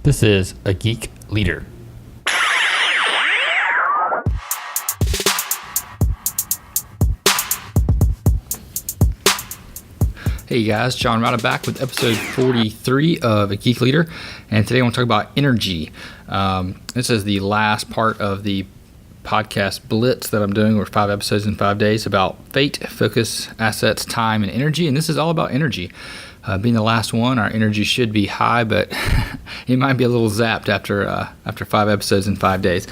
This is a Geek Leader. Hey guys, John Rada back with episode 43 of A Geek Leader, and today I want to talk about energy. This is the last part of the podcast blitz that I'm doing, or 5 episodes in 5 days about fate, focus, assets, time, and energy, and this is all about energy. Being the last one, our energy should be high, but it might be a little zapped after 5 episodes in 5 days.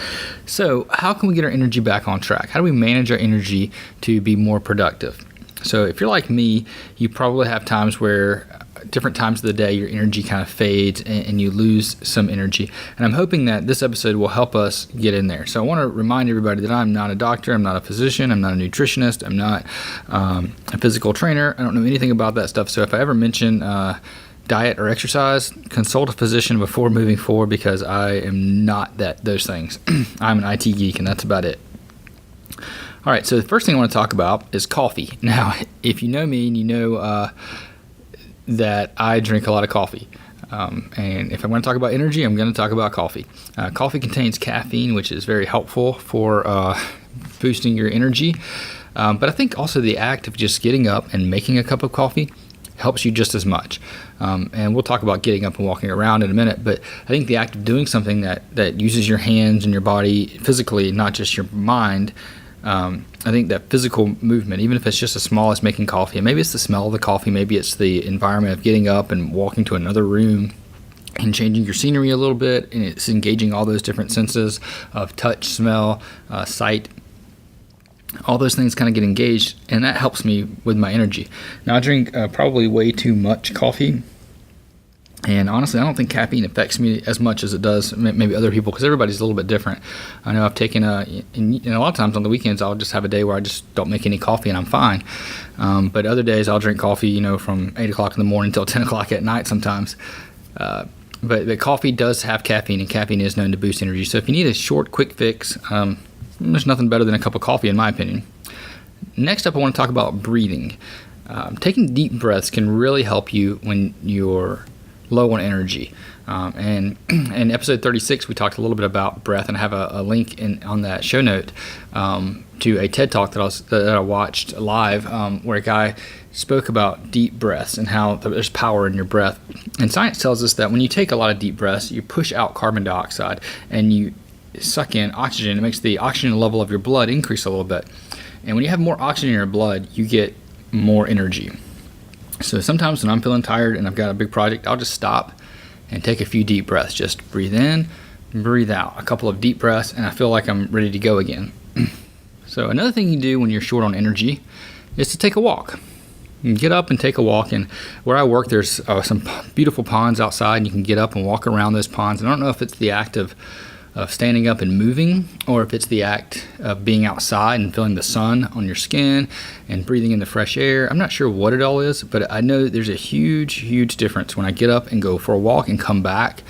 So how can we get our energy back on track? How do we manage our energy to be more productive? So if you're like me, you probably have times where different times of the day your energy kind of fades and you lose some energy. And I'm hoping that this episode will help us get in there. So I want to remind everybody that I'm not a doctor, I'm not a physician, I'm not a nutritionist, I'm not a physical trainer. I don't know anything about that stuff. So if I ever mention diet or exercise, consult a physician before moving forward, because I am not those things. I'm an IT geek, and that's about it. All right, so the first thing I want to talk about is coffee. Now, if you know me and you know that I drink a lot of coffee, and if I'm going to talk about energy, I'm going to talk about coffee. Coffee contains caffeine, which is very helpful for boosting your energy, but I think also the act of just getting up and making a cup of coffee helps you just as much. And we'll talk about getting up and walking around in a minute, but I think the act of doing something that uses your hands and your body physically, not just your mind, I think that physical movement, even if it's just as small as making coffee, and maybe it's the smell of the coffee, maybe it's the environment of getting up and walking to another room and changing your scenery a little bit, and it's engaging all those different senses of touch, smell, sight. All those things kind of get engaged, and that helps me with my energy. Now, I drink probably way too much coffee. And honestly, I don't think caffeine affects me as much as it does maybe other people, because everybody's a little bit different. I know I've taken and a lot of times on the weekends, I'll just have a day where I just don't make any coffee and I'm fine. But other days I'll drink coffee, from 8 o'clock in the morning until 10 o'clock at night sometimes. But coffee does have caffeine, and caffeine is known to boost energy. So if you need a short, quick fix, there's nothing better than a cup of coffee, in my opinion. Next up, I want to talk about breathing. Taking deep breaths can really help you when you're low on energy. And in episode 36, we talked a little bit about breath, and I have a link on that show note to a TED Talk that I watched live, where a guy spoke about deep breaths and how there's power in your breath. And science tells us that when you take a lot of deep breaths, you push out carbon dioxide and you suck in oxygen. It makes the oxygen level of your blood increase a little bit. And when you have more oxygen in your blood, you get more energy. So sometimes when I'm feeling tired and I've got a big project, I'll just stop and take a few deep breaths. Just breathe in, breathe out. A couple of deep breaths, and I feel like I'm ready to go again. So another thing you can do when you're short on energy is to take a walk. You can get up and take a walk. And where I work, there's some beautiful ponds outside, and you can get up and walk around those ponds. And I don't know if it's the act of standing up and moving, or if it's the act of being outside and feeling the sun on your skin and breathing in the fresh air. I'm not sure what it all is, but I know there's a huge difference when I get up and go for a walk and come back.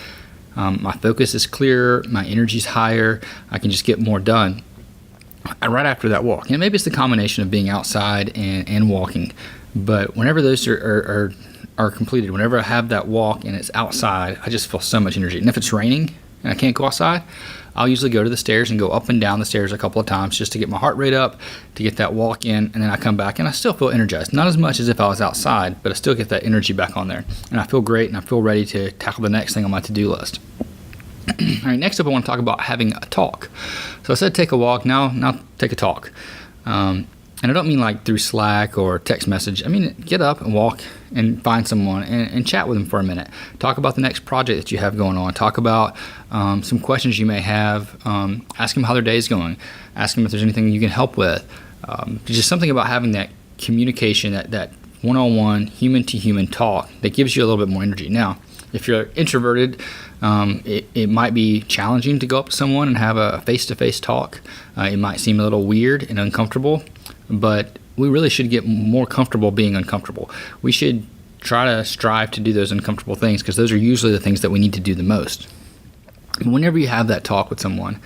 My focus is clearer, my energy's higher, I can just get more done right after that walk. And maybe it's the combination of being outside and walking, but whenever those are completed, whenever I have that walk and it's outside, I just feel so much energy. And if it's raining and I can't go outside, I'll usually go to the stairs and go up and down the stairs a couple of times just to get my heart rate up, to get that walk in, and then I come back and I still feel energized. Not as much as if I was outside, but I still get that energy back on there. And I feel great, and I feel ready to tackle the next thing on my to-do list. All right, next up I want to talk about having a talk. So I said take a walk, now take a talk. And I don't mean like through Slack or text message. I mean, get up and walk and find someone and chat with them for a minute. Talk about the next project that you have going on. Talk about some questions you may have. Ask them how their day is going. Ask them if there's anything you can help with. Just something about having that communication, that one-on-one, human-to-human talk that gives you a little bit more energy. Now, if you're introverted, it might be challenging to go up to someone and have a face-to-face talk. It might seem a little weird and uncomfortable, but we really should get more comfortable being uncomfortable. We should try to strive to do those uncomfortable things, because those are usually the things that we need to do the most. Whenever you have that talk with someone,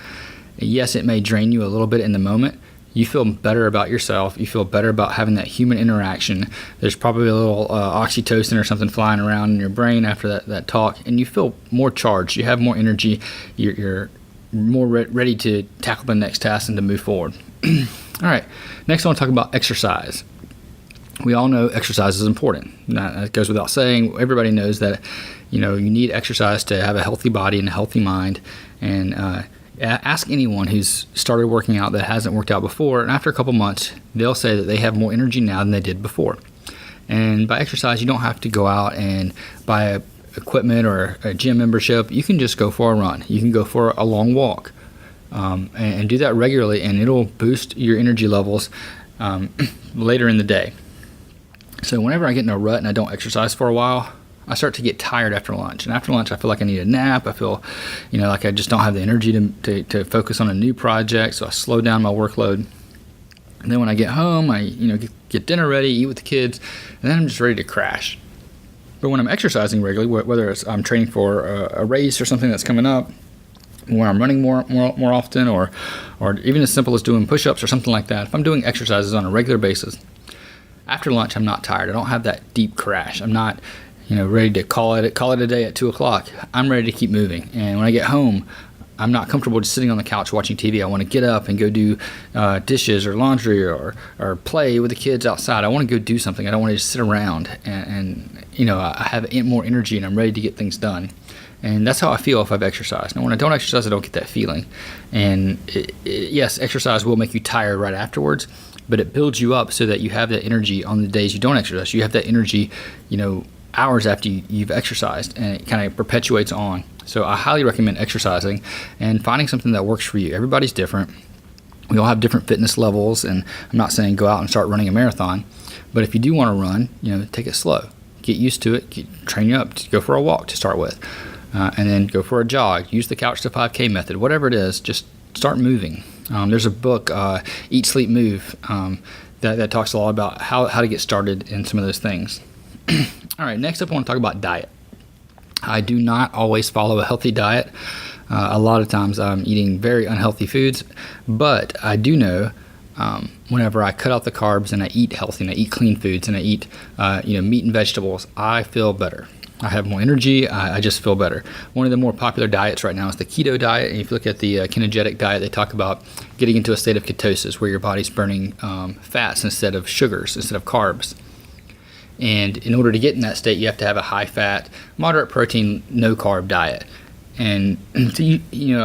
yes, it may drain you a little bit in the moment. you feel better about yourself. You feel better about having that human interaction. There's probably a little oxytocin or something flying around in your brain after that talk, and you feel more charged. You have more energy. You're more ready to tackle the next task and to move forward. All right, next I want to talk about exercise. We all know exercise is important. That goes without saying. Everybody knows that you need exercise to have a healthy body and a healthy mind. And ask anyone who's started working out that hasn't worked out before, and after a couple months, they'll say that they have more energy now than they did before. And by exercise, you don't have to go out and buy equipment or a gym membership. You can just go for a run. You can go for a long walk, and do that regularly, and it'll boost your energy levels later in the day. So whenever I get in a rut and I don't exercise for a while, I start to get tired after lunch. And after lunch, I feel like I need a nap. I feel, like I just don't have the energy to focus on a new project. So I slow down my workload. And then when I get home, I, get dinner ready, eat with the kids, and then I'm just ready to crash. But when I'm exercising regularly, whether it's I'm training for a race or something that's coming up, when I'm running more often, or even as simple as doing push-ups or something like that, if I'm doing exercises on a regular basis, after lunch, I'm not tired. I don't have that deep crash. I'm not, ready to call it a day at 2:00. I'm ready to keep moving. And when I get home, I'm not comfortable just sitting on the couch watching TV. I want to get up and go do dishes or laundry or play with the kids outside. I want to go do something. I don't want to just sit around. And I have more energy and I'm ready to get things done. And that's how I feel if I've exercised. Now, when I don't exercise, I don't get that feeling. And yes, exercise will make you tired right afterwards, but it builds you up so that you have that energy on the days you don't exercise. You have that energy, hours after you've exercised, and it kind of perpetuates on. So I highly recommend exercising and finding something that works for you. Everybody's different. We all have different fitness levels, and I'm not saying go out and start running a marathon, but if you do want to run, take it slow. Get used to it. Train you up to go for a walk to start with, and then go for a jog. Use the couch to 5K method. Whatever it is, just start moving. There's a book, Eat, Sleep, Move, that talks a lot about how to get started in some of those things. All right, next up I want to talk about diet. I do not always follow a healthy diet. A lot of times I'm eating very unhealthy foods, but I do know whenever I cut out the carbs and I eat healthy and I eat clean foods and I eat meat and vegetables, I feel better. I have more energy. I just feel better. One of the more popular diets right now is the keto diet. And if you look at the ketogenic diet, they talk about getting into a state of ketosis where your body's burning fats instead of sugars, instead of carbs. And in order to get in that state, you have to have a high-fat, moderate protein, no-carb diet. And so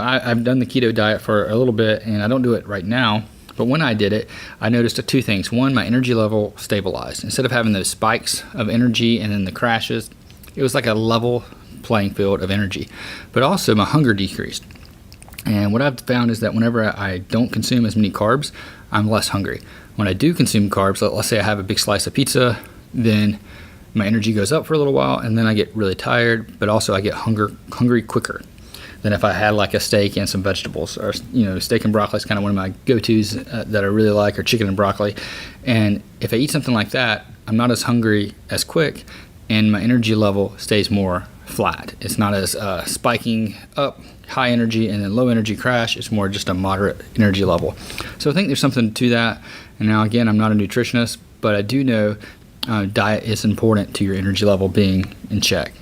I've done the keto diet for a little bit, and I don't do it right now. But when I did it, I noticed two things. One, my energy level stabilized. Instead of having those spikes of energy and then the crashes, it was like a level playing field of energy. But also, my hunger decreased. And what I've found is that whenever I don't consume as many carbs, I'm less hungry. When I do consume carbs, let's say I have a big slice of pizza, then my energy goes up for a little while, and then I get really tired, but also I get hungry quicker than if I had like a steak and some vegetables. Or steak and broccoli is kind of one of my go-tos that I really like, or chicken and broccoli. And if I eat something like that, I'm not as hungry as quick, and my energy level stays more flat. It's not as spiking up, high energy and then low energy crash. It's more just a moderate energy level. So I think there's something to that. And now again, I'm not a nutritionist, but I do know diet is important to your energy level being in check.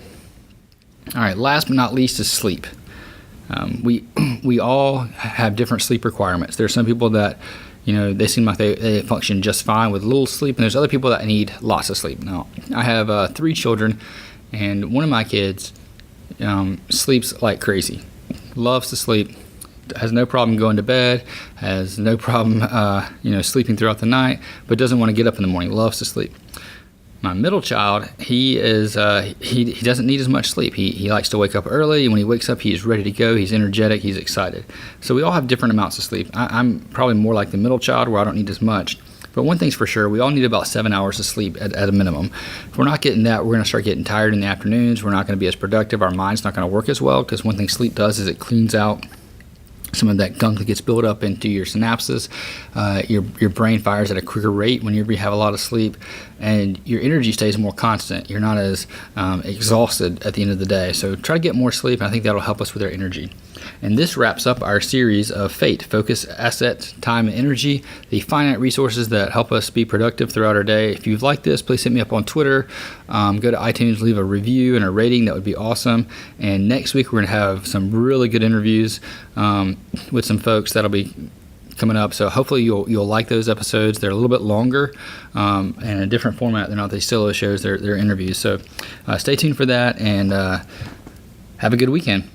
All right, last but not least is sleep. We all have different sleep requirements. There are some people that they seem like they function just fine with little sleep, and there's other people that need lots of sleep. Now, I have 3 children, and one of my kids sleeps like crazy, loves to sleep, has no problem going to bed, has no problem sleeping throughout the night, but doesn't want to get up in the morning, loves to sleep. My middle child, he doesn't need as much sleep. He likes to wake up early. When he wakes up, he's ready to go. He's energetic. He's excited. So we all have different amounts of sleep. I'm probably more like the middle child where I don't need as much. But one thing's for sure, we all need about 7 hours of sleep at a minimum. If we're not getting that, we're going to start getting tired in the afternoons. We're not going to be as productive. Our mind's not going to work as well, because one thing sleep does is it cleans out some of that gunk that gets built up into your synapses. Your brain fires at a quicker rate whenever you have a lot of sleep, and your energy stays more constant. You're not as exhausted at the end of the day. So try to get more sleep, and I think that'll help us with our energy. And this wraps up our series of FATE, Focus, Asset, Time, and Energy, the finite resources that help us be productive throughout our day. If you've liked this, please hit me up on Twitter. Go to iTunes, leave a review and a rating. That would be awesome. And next week, we're going to have some really good interviews with some folks that'll be coming up. So hopefully you'll like those episodes. They're a little bit longer and a different format. They're not these solo shows. They're interviews. So stay tuned for that, and have a good weekend.